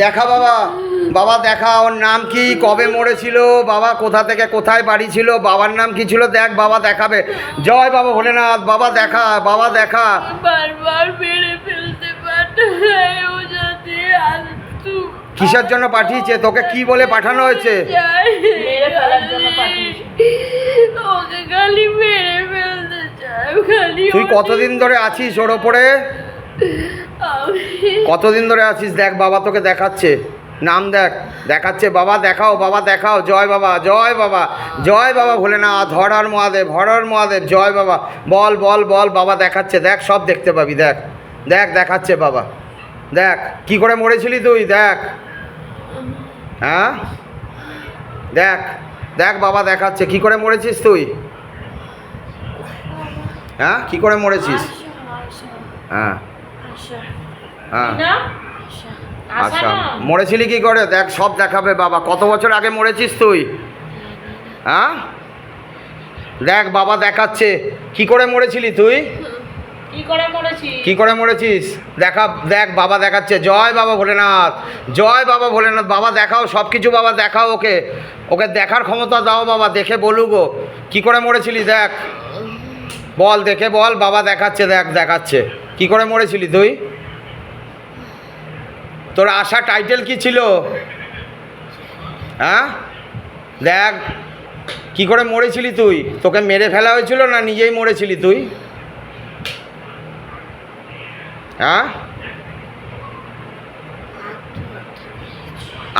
দেখা বাবা, বাবা দেখা। ওর নাম কি, কবে মরেছিল, বাবা কোথা থেকে কোথায় বাড়ি ছিল, বাবার নাম কি ছিল, দেখ বাবা দেখাবে। জয় বাবা ভোলেনাথ। বাবা দেখা, বাবা দেখা। বারবার মেরে ফেলতে পাঠায় ও যাতে আসতু। কিসের জন্য পাঠিয়েছে তোকে? কি বলে পাঠানো হয়েছে? মেরে ফেলার জন্য পাঠিয়েছে। ওকে খালি মেরে ফেলতে চায় খালি। তুই কতদিন ধরে আছিস ওর ওপরে? কতদিন ধরে আছিস? দেখ বাবা তোকে দেখাচ্ছে, নাম দেখ, দেখাচ্ছে। বাবা দেখাও, বাবা দেখাও। জয় বাবা, জয় বাবা, জয় বাবা ভোলেনাথ। হর হর মহাদেব, হর হর মহাদেব। জয় বাবা। বল বল বল। বাবা দেখাচ্ছে, দেখ সব দেখতে পাবি। দেখ দেখ দেখাচ্ছে বাবা। দেখ কি করে মরেছিলি তুই, দেখ। হ্যাঁ দেখ দেখ বাবা দেখাচ্ছে কি করে মরেছিস তুই। হ্যাঁ কি করে মরেছিস? হ্যাঁ হ্যাঁ আচ্ছা, মরেছিলি কি করে? দেখ সব দেখাবে বাবা। কত বছর আগে মরেছিস তুই? হ্যাঁ দেখ বাবা দেখাচ্ছে কি করে মরেছিলি তুই, কি করে মরেছিস, কি করে মরেছিস দেখা। দেখ বাবা দেখাচ্ছে। জয় বাবা ভোলেনাথ, জয় বাবা ভোলেনাথ। বাবা দেখাও সব কিছু, বাবা দেখাও। ওকে ওকে দেখার ক্ষমতা দাও বাবা, দেখে বলুক ও কী করে মরেছিলি। দেখ বল, দেখে বল। বাবা দেখাচ্ছে, দেখ দেখাচ্ছে কি করে মরেছিলি তুই। তোর আশা টাইটেল কি ছিল? হ্যাঁ দেখ কি করে মরেছিলি তুই। তোকে মেরে ফেলা হয়েছিল না নিজেই মরেছিলি তুই? হ্যাঁ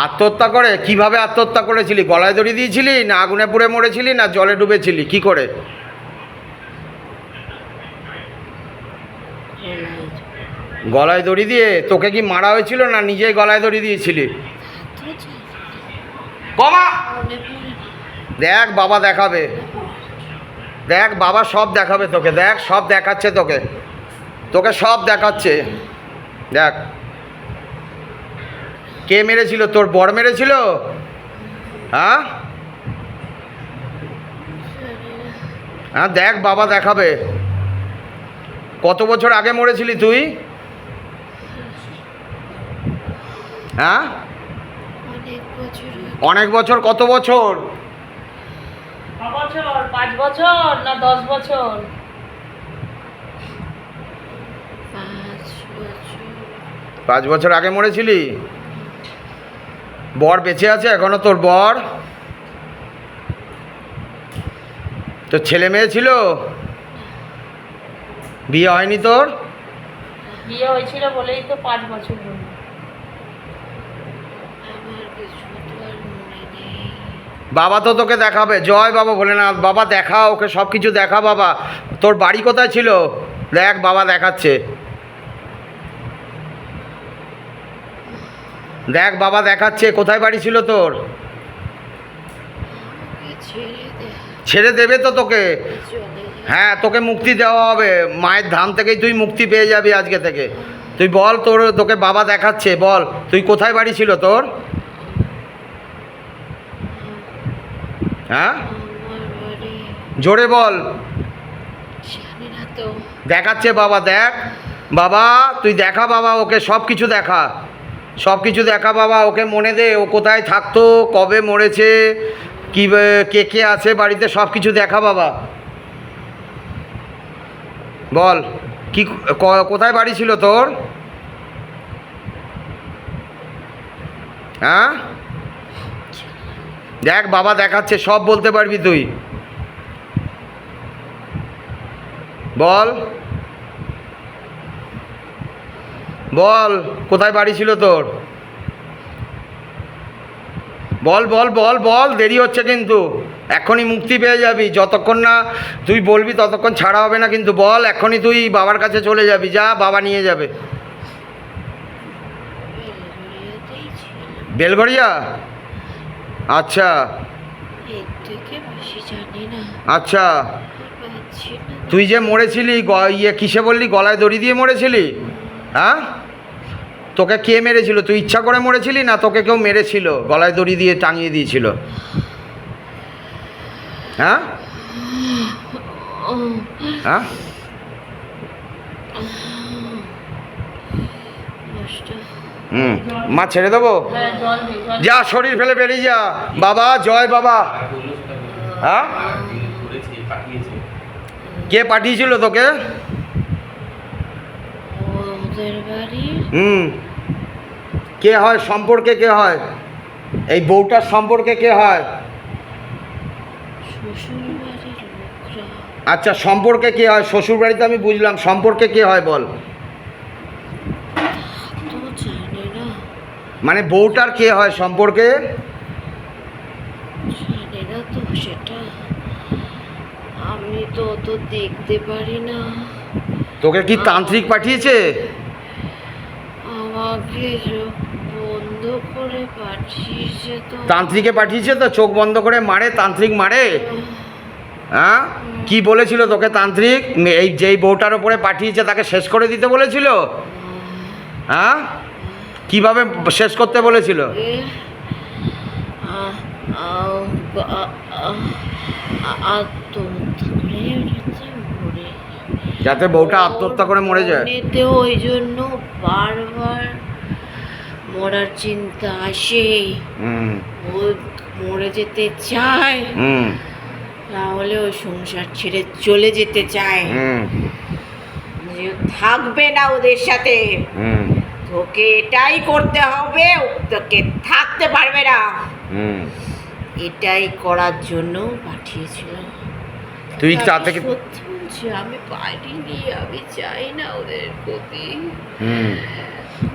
আত্মহত্যা করে? কিভাবে আত্মহত্যা করেছিলি? গলায় দড়ি দিয়েছিলি, না আগুনে পুড়ে মরেছিলি, না জলে ডুবেছিলি, কি করে? গলায় দড়ি দিয়ে। তোকে কি মারা হয়েছিল না নিজেই গলায় দড়ি দিয়েছিলি? বাবা দেখ বাবা দেখাবে, দেখ বাবা সব দেখাবে তোকে। দেখ সব দেখাচ্ছে তোকে, তোকে সব দেখাচ্ছে। দেখ কে মেরেছিল? তোর বর মেরেছিল? হ্যাঁ হ্যাঁ দেখ বাবা দেখাবে। কত বছর আগে মরেছিলি তুই? হ্যাঁ অনেক বছর। কত বছর? 5 বছর না 10 বছর? 5 বছর আগে মরেছিলি। বর বেঁচে আছে এখনো তোর বর? তোর ছেলে মেয়ে ছিল? বিয়ে হয়নি তোর? বিয়ে হয়েছিল বলেই তো 5 বছর হলো। বাবা তো তোকে দেখাবে। জয় বাবা ভোলেনাথ। বাবা দেখা, ওকে সব কিছু দেখা বাবা। তোর বাড়ি কোথায় ছিল? দেখ বাবা দেখাচ্ছে। দেখ বাবা দেখাচ্ছে কোথায় বাড়ি ছিল তোর। ছেড়ে দেবে তো তোকে। হ্যাঁ তোকে মুক্তি দেওয়া হবে, মায়ের ধাম থেকেই তুই মুক্তি পেয়ে যাবি আজকে থেকে। তুই বল, তোকে বাবা দেখাচ্ছে। বল তুই কোথায় বাড়ি ছিল তোর? হ্যাঁ জোরে বল। দেখাচ্ছে বাবা। দেখ বাবা তুই দেখা বাবা, ওকে সব কিছু দেখা, সব কিছু দেখা বাবা। ওকে মনে দে ও কোথায় থাকতো, কবে মরেছে, কি কে কে আছে বাড়িতে, সব কিছু দেখা বাবা। বল কি কোথায় বাড়ি ছিল তোর? হ্যাঁ দেখ বাবা দেখাচ্ছে, সব বলতে পারবি তুই। বল বল কোথায় বাড়ি ছিল তোর? বল বল বল বল। দেরি হচ্ছে কিন্তু, এখনই মুক্তি পেয়ে যাবি। যতক্ষণ না তুই বলবি ততক্ষণ ছাড়া হবে না কিন্তু। বল এখনই তুই বাবার কাছে চলে যাবি, যা বাবা নিয়ে যাবে। বেলঘরিয়া? আচ্ছা আচ্ছা। তুই যে মরেছিলি কিসে বললি? গলায় দড়ি দিয়ে মরেছিলি? হ্যাঁ তোকে কে মেরেছিল? তুই ইচ্ছা করে মরেছিলি না তোকে কেউ মেরেছিল, গলায় দড়ি দিয়ে টাঙিয়ে দিয়েছিল? হ্যাঁ হ্যাঁ হুম, মা ছেড়ে দেবো? হ্যাঁ জল দে জল যা, শরীর ফেলে বেরিয়ে যা। বাবা জয় বাবা। হ্যাঁ, কে পাঠিয়েছিল তোকে? ওদের বাড়ি হুম, কে হয় সম্পর্কে, কে হয় এই বউটার সম্পর্কে, কে হয়? শ্বশুর বাড়ির লোকরা আচ্ছা, সম্পর্কে কে হয়? শ্বশুর বাড়িতে আমি বুঝলাম, সম্পর্কে কে হয় বল। তো জানে না, মানে বউটার কে হয় সম্পর্কে? জানে না তো সেটা, আমি তো অত দেখতে পারি না। তোকে কি তান্ত্রিক পাঠিয়েছে? আমাকে চোখ বন্ধ করে পাঠিয়েছে তো। তান্ত্রিকে পাঠিয়েছে তো? চোখ বন্ধ করে মারে, তান্ত্রিক মারে? হ্যাঁ, কি বলেছিল তোকে তান্ত্রিক? এই যেই বউটার ওপরে পাঠিয়েছে তাকে শেষ করে দিতে বলেছিল? হ্যাঁ, কিভাবে শেষ করতে বলেছিল? এ, আ- আ- আ- আ- আত্মহত্যা করে যাতে মরে যাতে বউটা আত্মহত্যা করে মরে যায়? মনেতে ওই জন্য বারবার মরার চিন্তা আসে। হুম ও মরে যেতে চায়, হুম তাহলে ওই সংসার ছেড়ে চলে যেতে চায়, হুম যে থাকবে না ওদের সাথে। হুম তোকে এটাই করতে হবে, তোকে থাকতে পারবে না, হুম। এটাই করার জন্য পাঠিয়েছিল। তুই তা আমি থেকে সত্যি বলছি, আমি পারিনি, আমি চাই না ওদের প্রতি। হুম।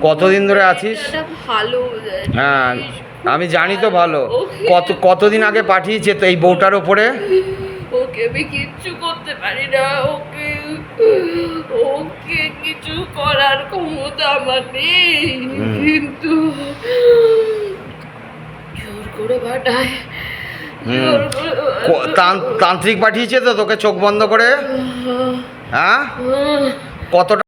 কতদিন ধরে আছিস? এটা ভালো হ্যাঁ, জানিস? আমি জানি তো ভালো। ওকে- কতদিন আগে পাঠিয়েছে তো এই বউটার ওপরে? ওকে আমি কিচ্ছু করতে পারি না, ওকে ওকে কিছু করার ক্ষমতা আমার নেই, কিন্তু জোর করে পাঠায়, জোর করে তান্ত্রিক পাঠিয়েছে তো তোকে চোখ বন্ধ করে? হ্যাঁ, কতটা